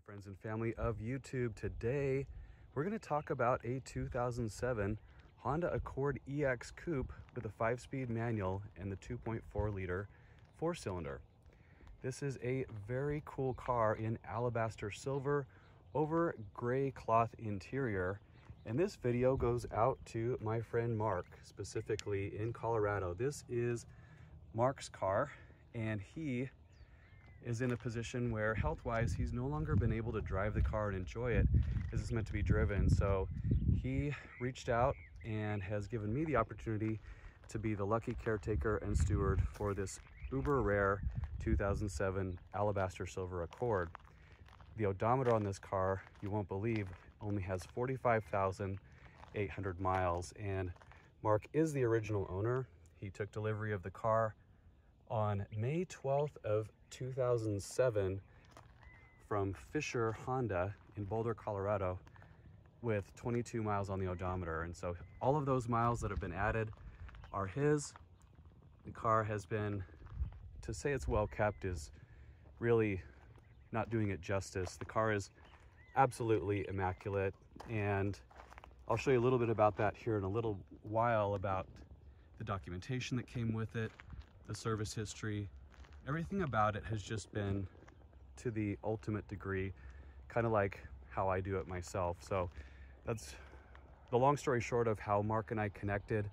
Friends and family of YouTube, today we're going to talk about a 2007 Honda Accord EX Coupe with a 5-speed manual and the 2.4 liter 4-cylinder. This is a very cool car in alabaster silver over gray cloth interior, and this video goes out to my friend Mark, specifically in Colorado. This is Mark's car, and he is in a position where health-wise he's no longer been able to drive the car and enjoy it as it's meant to be driven. So he reached out and has given me the opportunity to be the lucky caretaker and steward for this uber rare 2007 Alabaster Silver Accord. The odometer on this car, you won't believe, only has 45,800 miles, and Mark is the original owner. He took delivery of the car on May 12th of 2007 from Fisher Honda in Boulder, Colorado, with 22 miles on the odometer. And so all of those miles that have been added are his. The car has been, to say it's well kept is really not doing it justice. The car is absolutely immaculate, and I'll show you a little bit about that here in a little while, about the documentation that came with it, the service history. Everything about it has just been to the ultimate degree, kind of like how I do it myself. So that's the long story short of how Mark and I connected.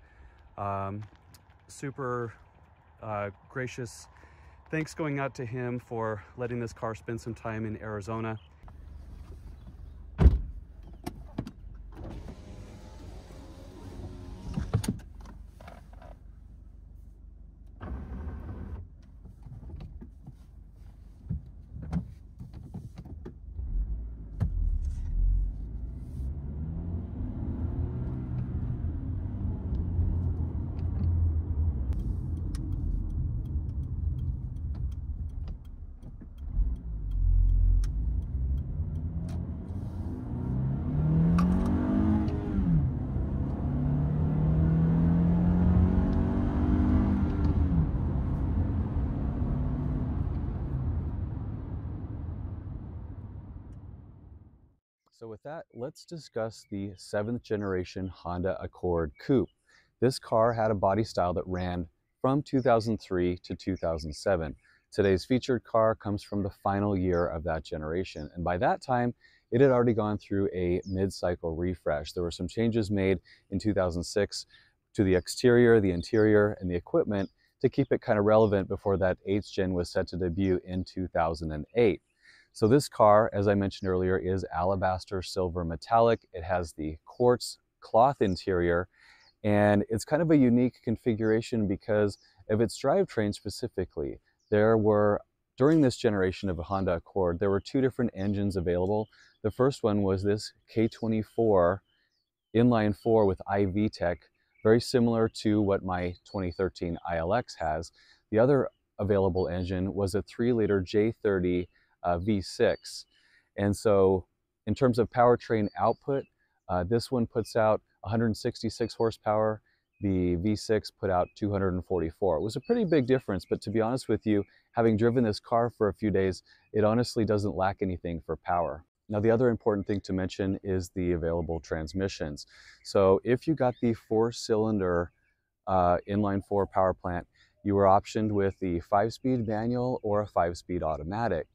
Super gracious thanks going out to him for letting this car spend some time in Arizona. So with that, let's discuss the 7th generation Honda Accord Coupe. This car had a body style that ran from 2003 to 2007. Today's featured car comes from the final year of that generation, and by that time it had already gone through a mid-cycle refresh. There were some changes made in 2006 to the exterior, the interior, and the equipment to keep it kind of relevant before that 8th gen was set to debut in 2008. So this car, as I mentioned earlier, is alabaster silver metallic. It has the quartz cloth interior, and it's kind of a unique configuration because of its drivetrain specifically. There were, during this generation of a Honda Accord, there were 2 different engines available. The first one was this K24 inline 4 with iVTEC, very similar to what my 2013 ILX has. The other available engine was a 3-liter J30 V6. And so in terms of powertrain output, this one puts out 166 horsepower. The V6 put out 244. It was a pretty big difference, but to be honest with you, having driven this car for a few days, it honestly doesn't lack anything for power. Now, the other important thing to mention is the available transmissions. So if you got the 4-cylinder inline 4 power plant, you were optioned with the 5-speed manual or a 5-speed automatic.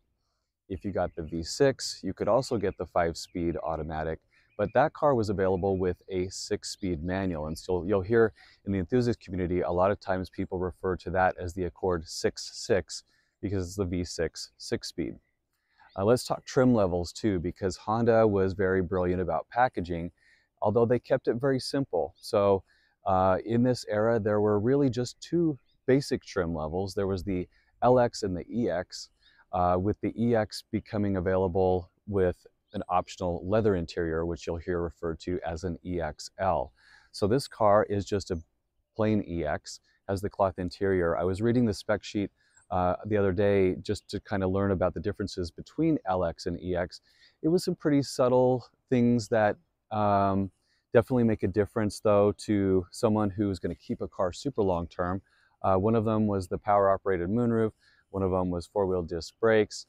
If you got the V6, you could also get the 5-speed automatic, but that car was available with a 6-speed manual. And so you'll hear in the enthusiast community, a lot of times people refer to that as the Accord 6.6 because it's the V6 6-speed. Let's talk trim levels too, because Honda was very brilliant about packaging, although they kept it very simple. So in this era, there were really just 2 basic trim levels. There was the LX and the EX. With the EX becoming available with an optional leather interior, which you'll hear referred to as an EXL. So this car is just a plain EX, has the cloth interior. I was reading the spec sheet the other day just to kind of learn about the differences between LX and EX. It was some pretty subtle things that definitely make a difference, though, to someone who's going to keep a car super long term. One of them was the power operated moonroof. One of them was 4-wheel disc brakes.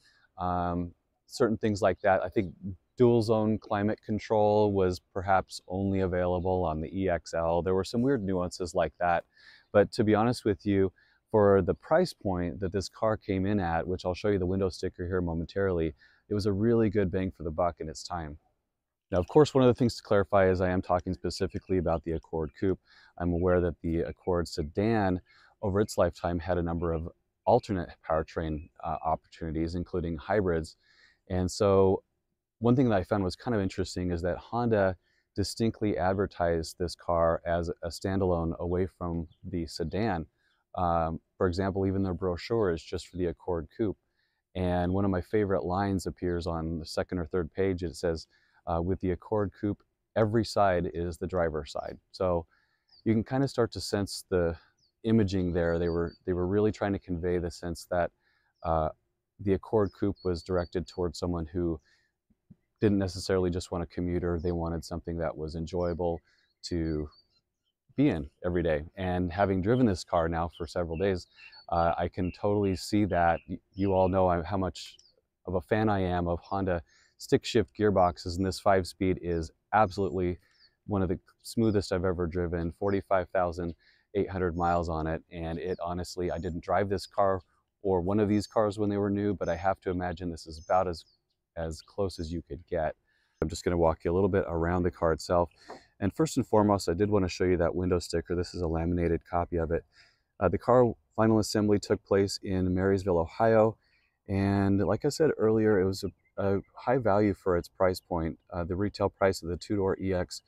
certain things like that. I think dual zone climate control was perhaps only available on the EXL. There were some weird nuances like that. But to be honest with you, for the price point that this car came in at, which I'll show you the window sticker here momentarily, it was a really good bang for the buck in its time. Now, of course, one of the things to clarify is I am talking specifically about the Accord Coupe. I'm aware that the Accord sedan, over its lifetime, had a number of alternate powertrain opportunities, including hybrids. And so one thing that I found was kind of interesting is that Honda distinctly advertised this car as a standalone away from the sedan. For example, even their brochure is just for the Accord Coupe. And one of my favorite lines appears on the second or third page. It says, with the Accord Coupe, every side is the driver's side. So you can kind of start to sense the imaging there. They were really trying to convey the sense that the Accord Coupe was directed towards someone who didn't necessarily just want a commuter. They wanted something that was enjoyable to be in every day. And having driven this car now for several days, I can totally see that. You all know how much of a fan I am of Honda stick shift gearboxes, and this 5-speed is absolutely one of the smoothest I've ever driven. 45,800 miles on it, and it honestly, I didn't drive this car or one of these cars when they were new, but I have to imagine this is about as close as you could get. I'm just going to walk you a little bit around the car itself. And first and foremost, I did want to show you that window sticker. This is a laminated copy of it. The car final assembly took place in Marysville, Ohio. And like I said earlier, it was a high value for its price point. The retail price of the two-door EX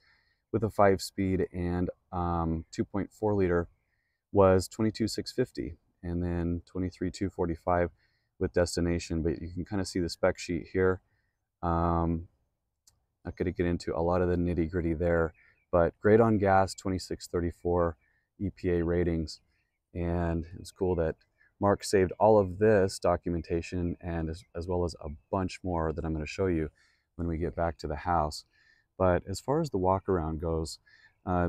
with a 5-speed and 2.4 liter was $22,650, and then $23,245 with destination. But you can kind of see the spec sheet here. Not going to get into a lot of the nitty gritty there, but great on gas, 2634 EPA ratings. And it's cool that Mark saved all of this documentation and as well as a bunch more that I'm going to show you when we get back to the house. But as far as the walk around goes,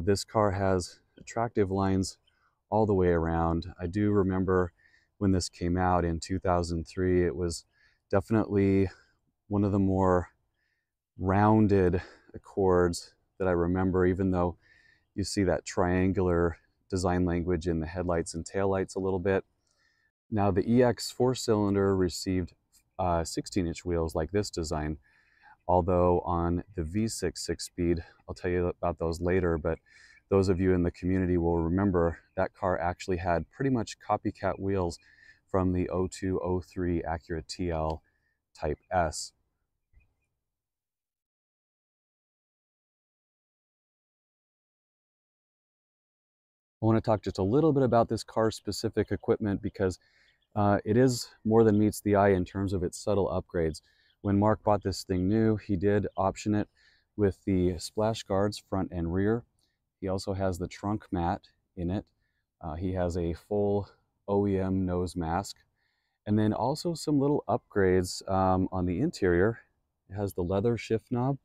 this car has attractive lines all the way around. I do remember when this came out in 2003, it was definitely one of the more rounded Accords that I remember, even though you see that triangular design language in the headlights and taillights a little bit. Now the EX 4-cylinder received 16-inch wheels like this design, although on the V6 6-speed, I'll tell you about those later, but those of you in the community will remember that car actually had pretty much copycat wheels from the 0203 Acura TL Type S. I want to talk just a little bit about this car's specific equipment because it is more than meets the eye in terms of its subtle upgrades. When Mark bought this thing new, he did option it with the splash guards front and rear. He also has the trunk mat in it. He has a full OEM nose mask. And then also some little upgrades on the interior. It has the leather shift knob.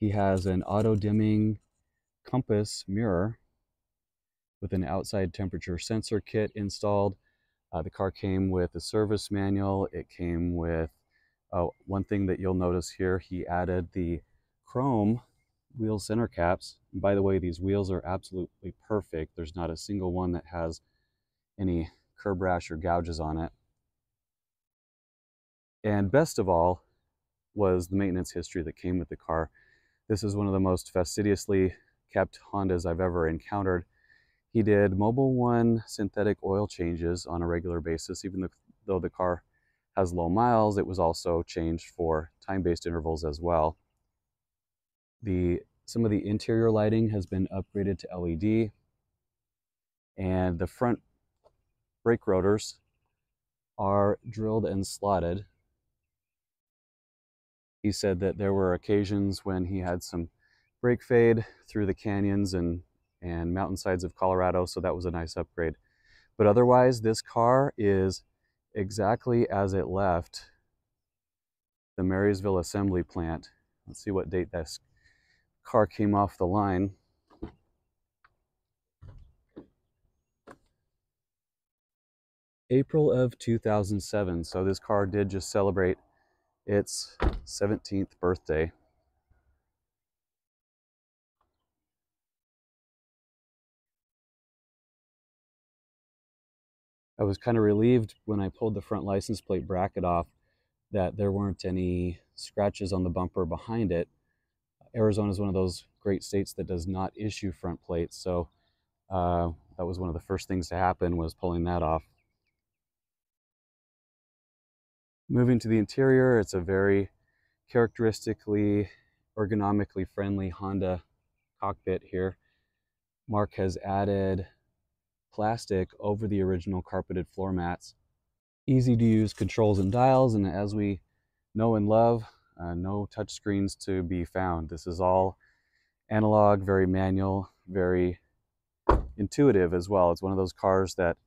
He has an auto-dimming compass mirror with an outside temperature sensor kit installed. The car came with a service manual. It came with one thing that you'll notice here, he added the chrome wheel center caps. And by the way, these wheels are absolutely perfect. There's not a single one that has any curb rash or gouges on it. And best of all was the maintenance history that came with the car. This is one of the most fastidiously kept Hondas I've ever encountered. He did Mobil 1 synthetic oil changes on a regular basis. Even though the car has low miles, it was also changed for time-based intervals as well. Some of the interior lighting has been upgraded to LED, and the front brake rotors are drilled and slotted. He said that there were occasions when he had some brake fade through the canyons and mountainsides of Colorado, so that was a nice upgrade. But otherwise, this car is exactly as it left the Marysville assembly plant. Let's see what date this car came off the line. April of 2007. So this car did just celebrate its 17th birthday. I was kind of relieved when I pulled the front license plate bracket off that there weren't any scratches on the bumper behind it. Arizona is one of those great states that does not issue front plates, so that was one of the first things to happen, was pulling that off. Moving to the interior, it's a very characteristically ergonomically friendly Honda cockpit here. Mark has added plastic over the original carpeted floor mats. Easy to use controls and dials, and as we know and love, no touch screens to be found. This is all analog, very manual, very intuitive as well. It's one of those cars that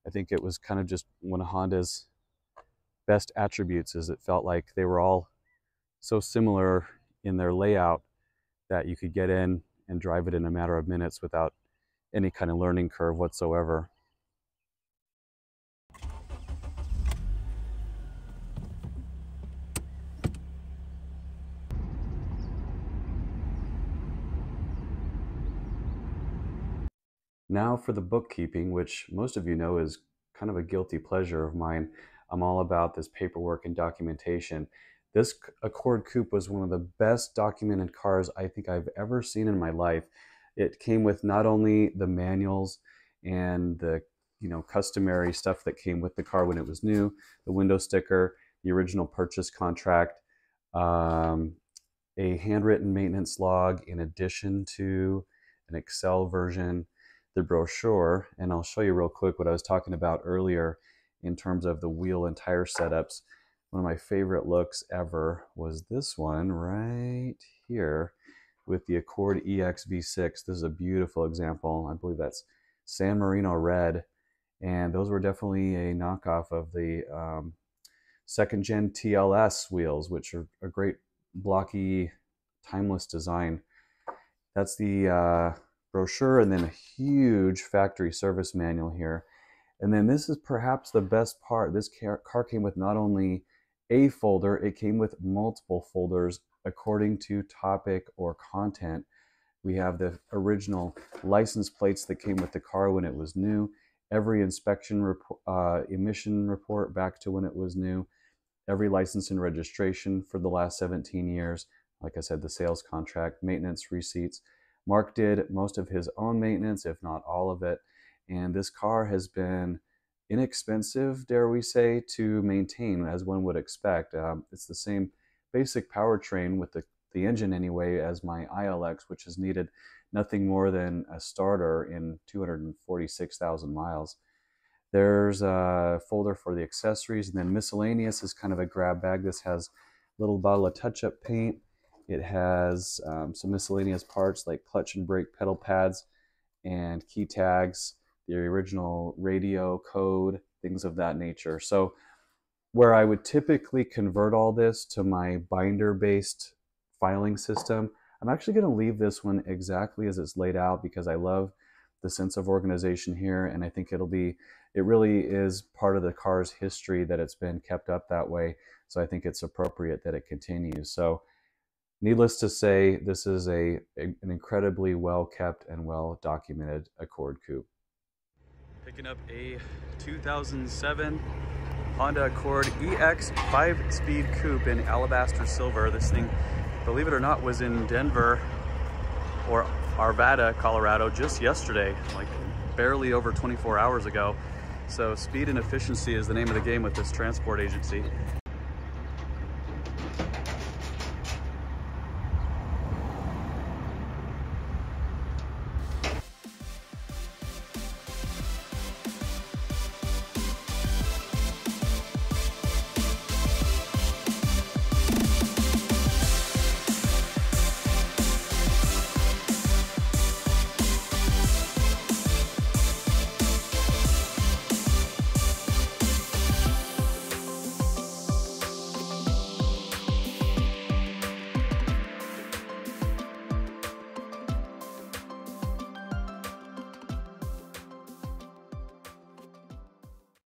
I think it was kind of just one of Honda's best attributes, is it felt like they were all so similar in their layout that you could get in and drive it in a matter of minutes without any kind of learning curve whatsoever. Now for the bookkeeping, which most of you know is kind of a guilty pleasure of mine. I'm all about this paperwork and documentation. This Accord Coupe was one of the best documented cars I think I've ever seen in my life. It came with not only the manuals and the customary stuff that came with the car when it was new, the window sticker, the original purchase contract, a handwritten maintenance log in addition to an Excel version, the brochure, and I'll show you real quick what I was talking about earlier in terms of the wheel and tire setups. One of my favorite looks ever was this one right here with the Accord EX V6. This is a beautiful example. I believe that's San Marino red, and those were definitely a knockoff of the second gen TLS wheels, which are a great blocky, timeless design. That's the brochure, and then a huge factory service manual here. And then this is perhaps the best part. This car came with not only a folder, it came with multiple folders according to topic or content. We have the original license plates that came with the car when it was new, every inspection emission report back to when it was new, every license and registration for the last 17 years. Like I said, the sales contract, maintenance receipts. Mark did most of his own maintenance, if not all of it. And this car has been inexpensive, dare we say, to maintain, as one would expect. It's the same basic powertrain with the engine anyway as my ILX, which has needed nothing more than a starter in 246,000 miles. There's a folder for the accessories, and then miscellaneous is kind of a grab bag. This has a little bottle of touch-up paint. It has some miscellaneous parts like clutch and brake pedal pads and key tags, the original radio code, things of that nature. So where I would typically convert all this to my binder-based filing system, I'm actually going to leave this one exactly as it's laid out because I love the sense of organization here, and I think it really is part of the car's history that it's been kept up that way. So I think it's appropriate that it continues. So needless to say, this is an incredibly well-kept and well-documented Accord Coupe. Picking up a 2007 Honda Accord EX 5-speed coupe in Alabaster silver. This thing, believe it or not, was in Denver or Arvada, Colorado just yesterday, like barely over 24 hours ago. So speed and efficiency is the name of the game with this transport agency.